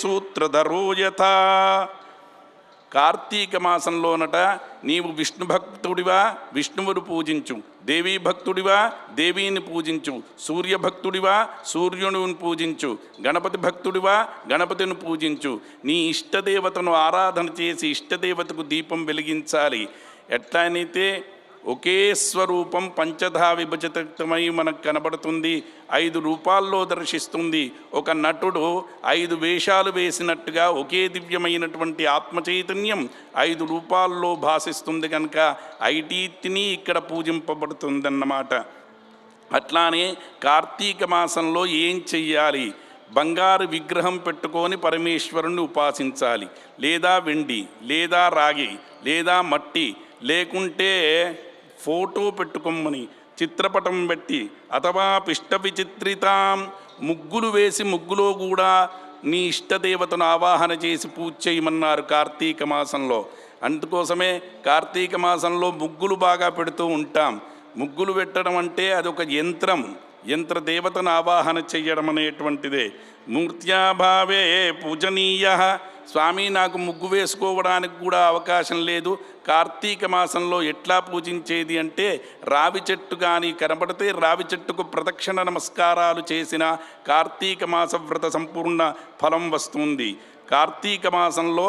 సూత్రధరో యథా. కార్తీక మాసంలోనట నీవు విష్ణు భక్తుడివా విష్ణువును పూజించు, దేవీ భక్తుడివా దేవీని పూజించు, సూర్యభక్తుడివా సూర్యుని పూజించు, గణపతి భక్తుడివా గణపతిని పూజించు. నీ ఇష్టదేవతను ఆరాధన చేసి ఇష్టదేవతకు దీపం వెలిగించాలి. ఎట్లయితే ఒకే స్వరూపం పంచధా విభజితమై మనకు కనబడుతుంది, 5 రూపాల్లో దర్శిస్తుంది. ఒక నటుడు 5 వేషాలు వేసినట్టుగా ఒకే దివ్యమైనటువంటి ఆత్మచైతన్యం 5 రూపాల్లో భాసిస్తుంది కనుక ఐటీని ఇక్కడ పూజింపబడుతుందన్నమాట. అట్లానే కార్తీక మాసంలో ఏం చెయ్యాలి? బంగారు విగ్రహం పెట్టుకొని పరమేశ్వరుణ్ణి ఉపాసించాలి, లేదా వెండి, లేదా రాగి, లేదా మట్టి, లేకుంటే ఫోటో పెట్టుకోమని చిత్రపటం పెట్టి, అథవా పిష్ట విచిత్రితాం ముగ్గులు వేసి ముగ్గులో కూడా నీ ఇష్టదేవతను ఆవాహన చేసి పూజ చేయమన్నారు కార్తీక మాసంలో. అందుకోసమే కార్తీక మాసంలో ముగ్గులు బాగా పెడుతూ ఉంటాం. ముగ్గులు పెట్టడం అంటే అదొక యంత్రదేవతను ఆవాహన చెయ్యడం అనేటువంటిదే. మూర్త్యాభావే పూజనీయ. స్వామి నాకు ముగ్గు వేసుకోవడానికి కూడా అవకాశం లేదు, కార్తీక మాసంలో ఎట్లా పూజించేది అంటే రావి చెట్టు కానీ కనబడితే రావి చెట్టుకు ప్రదక్షిణ నమస్కారాలు చేసిన కార్తీక మాస వ్రత సంపూర్ణ ఫలం వస్తుంది. కార్తీక మాసంలో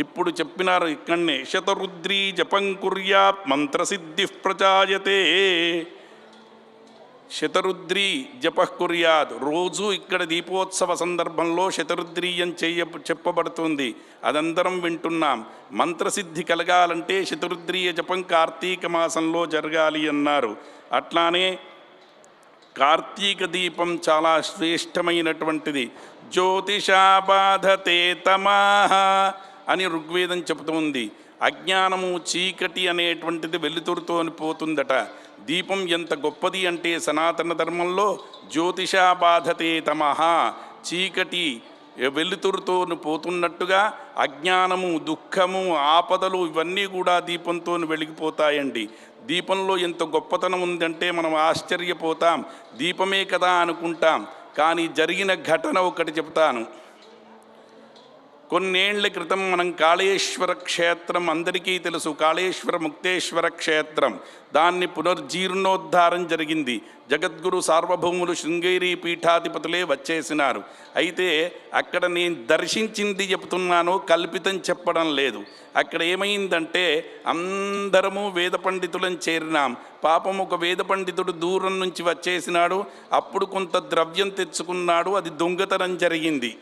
ఇప్పుడు చెప్పినారు ఇక్కడనే శతరుద్రీ జపం కుర్యాత్ మంత్రసిద్ధి ప్రజాయతే. శతరుద్రీ జపః కుర్యాత్, రోజు ఇక్కడ దీపోత్సవ సందర్భంలో శతరుద్రీయం చెప్పబడుతుంది, అదందరం వింటున్నాం. మంత్రసిద్ధి కలగాలంటే శతరుద్రీయ జపం కార్తీక మాసంలో జరగాలి అన్నారు. అట్లానే కార్తీక దీపం చాలా శ్రేష్టమైనటువంటిది. జ్యోతిషా బాధతే తమాహ అని ఋగ్వేదం చెబుతుంది. అజ్ఞానము చీకటి అనేటువంటిది వెలుతురుతో పోతుందట. దీపం ఎంత గొప్పది అంటే సనాతన ధర్మంలో జ్యోతిషా బాధతే తమః, చీకటి వెలుతురుతో పోతున్నట్టుగా అజ్ఞానము దుఃఖము ఆపదలు ఇవన్నీ కూడా దీపంతో వెలిగిపోతాయండి. దీపంలో ఎంత గొప్పతనం ఉందంటే మనం ఆశ్చర్యపోతాం. దీపమే కదా అనుకుంటాం, కానీ జరిగిన ఘటన ఒకటి చెప్తాను. కొన్నేళ్ల క్రితం మనం కాళేశ్వర క్షేత్రం అందరికీ తెలుసు, కాళేశ్వర ముక్తేశ్వర క్షేత్రం, దాన్ని పునర్జీర్ణోద్ధారం జరిగింది. జగద్గురు సార్వభౌములు శృంగేరి పీఠాధిపతులే వచ్చేసినారు. అయితే అక్కడ నేను దర్శించింది చెప్తున్నాను, కల్పితం చెప్పడం లేదు. అక్కడ ఏమైందంటే అందరము వేద పండితులను చేరినాం. పాపం ఒక వేద పండితుడు దూరం నుంచి వచ్చేసినాడు. అప్పుడు కొంత ద్రవ్యం తెచ్చుకున్నాడు, అది దొంగతనం జరిగింది.